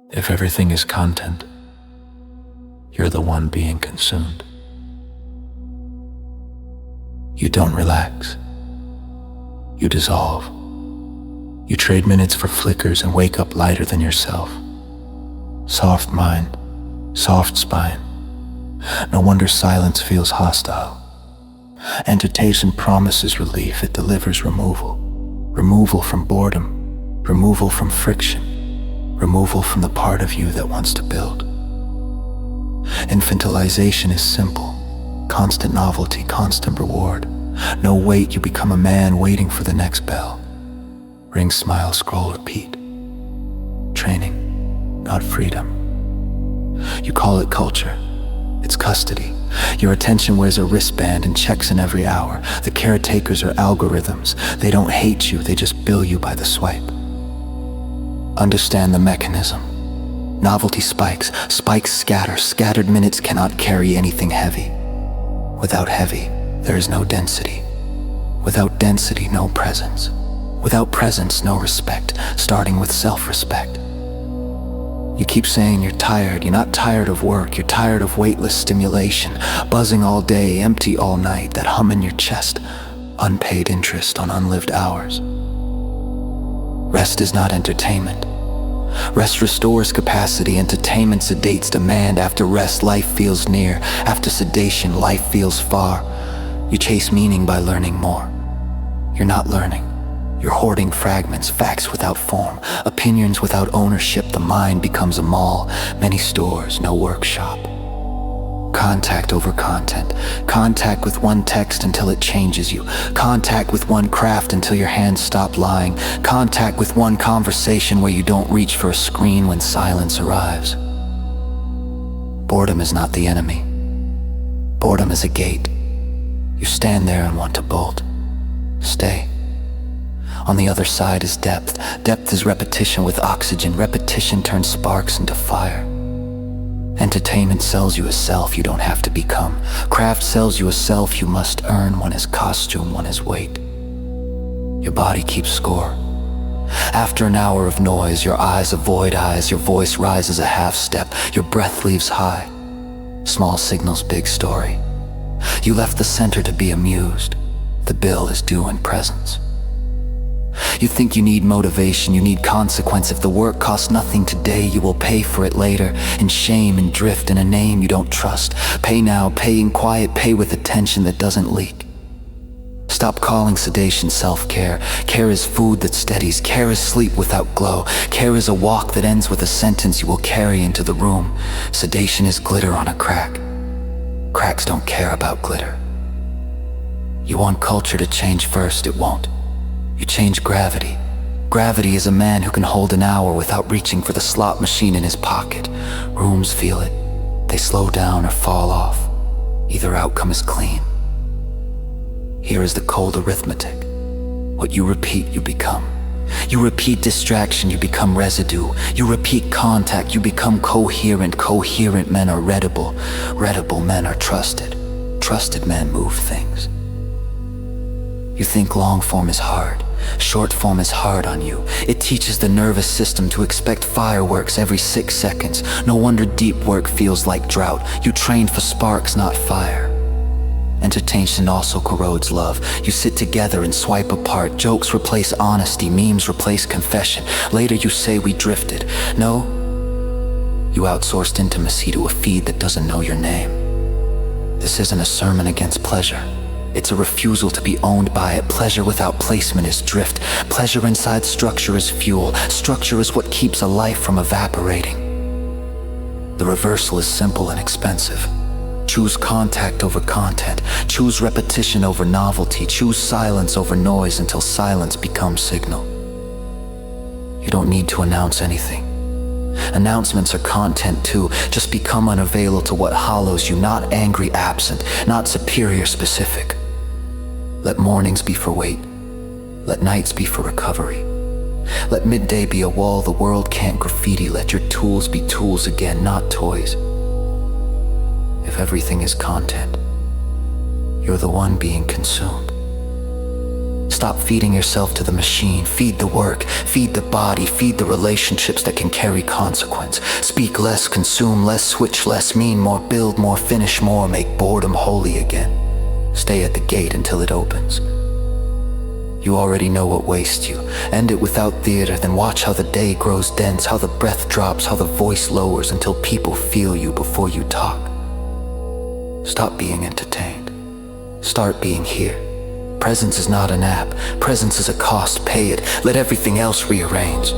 If everything is content, you're the one being consumed. You don't relax. You dissolve. You trade minutes for flickers and wake up lighter than yourself. Soft mind, soft spine. No wonder silence feels hostile. Entertainment promises relief, it delivers removal. Removal from boredom, removal from friction, removal from the part of you that wants to build. Infantilization is simple. Constant novelty, constant reward. No wait, you become a man waiting for the next bell. Ring, smile, scroll, repeat. Training, not freedom. You call it culture. It's custody. Your attention wears a wristband and checks in every hour. The caretakers are algorithms. They don't hate you, they just bill you by the swipe. Understand the mechanism. Novelty spikes, spikes scatter. Scattered minutes cannot carry anything heavy. Without heavy, there is no density. Without density, no presence. Without presence, no respect, starting with self-respect. You keep saying you're tired. You're not tired of work. You're tired of weightless stimulation, buzzing all day, empty all night, that hum in your chest, unpaid interest on unlived hours. Rest is not entertainment. Rest restores capacity. Entertainment sedates demand. After rest, life feels near. After sedation, life feels far. You chase meaning by learning more. You're not learning. You're hoarding fragments, facts without form, opinions without ownership. The mind becomes a mall, many stores, no workshop. Contact over content. Contact with one text until it changes you. Contact with one craft until your hands stop lying. Contact with one conversation where you don't reach for a screen when silence arrives. Boredom is not the enemy. Boredom is a gate. You stand there and want to bolt. Stay. On the other side is depth. Depth is repetition with oxygen. Repetition turns sparks into fire. Entertainment sells you a self you don't have to become. Craft sells you a self you must earn. One is costume, one is weight. Your body keeps score. After an hour of noise, your eyes avoid eyes. Your voice rises a half step. Your breath leaves high. Small signals, big story. You left the center to be amused. The bill is due in presence. You think you need motivation, you need consequence. If the work costs nothing today, you will pay for it later, in shame and drift, in a name you don't trust. Pay now, pay in quiet, pay with attention that doesn't leak. Stop calling sedation self-care. Care is food that steadies. Care is sleep without glow. Care is a walk that ends with a sentence you will carry into the room. Sedation is glitter on a crack. Cracks don't care about glitter. You want culture to change first, it won't. You change gravity. Gravity is a man who can hold an hour without reaching for the slot machine in his pocket. Rooms feel it. They slow down or fall off. Either outcome is clean. Here is the cold arithmetic. What you repeat, you become. You repeat distraction, you become residue. You repeat contact, you become coherent. Coherent men are readable. Readable men are trusted. Trusted men move things. You think long form is hard. Short form is hard on you. It teaches the nervous system to expect fireworks every 6 seconds. No wonder deep work feels like drought. You trained for sparks, not fire. Entertainment also corrodes love. You sit together and swipe apart. Jokes replace honesty. Memes replace confession. Later you say we drifted. No, you outsourced intimacy to a feed that doesn't know your name. This isn't a sermon against pleasure. It's a refusal to be owned by it. Pleasure without placement is drift. Pleasure inside structure is fuel. Structure is what keeps a life from evaporating. The reversal is simple and expensive. Choose contact over content. Choose repetition over novelty. Choose silence over noise until silence becomes signal. You don't need to announce anything. Announcements are content too. Just become unavailable to what hollows you. Not angry absent, not superior specific. Let mornings be for wait. Let nights be for recovery. Let midday be a wall the world can't graffiti. Let your tools be tools again, not toys. If everything is content, you're the one being consumed. Stop feeding yourself to the machine. Feed the work, feed the body, feed the relationships that can carry consequence. Speak less, consume less, switch less, mean more, build more, finish more, make boredom holy again. Stay at the gate until it opens. You already know what wastes you. End it without theater, then watch how the day grows dense, how the breath drops, how the voice lowers until people feel you before you talk. Stop being entertained. Start being here. Presence is not an app. Presence is a cost. Pay it. Let everything else rearrange.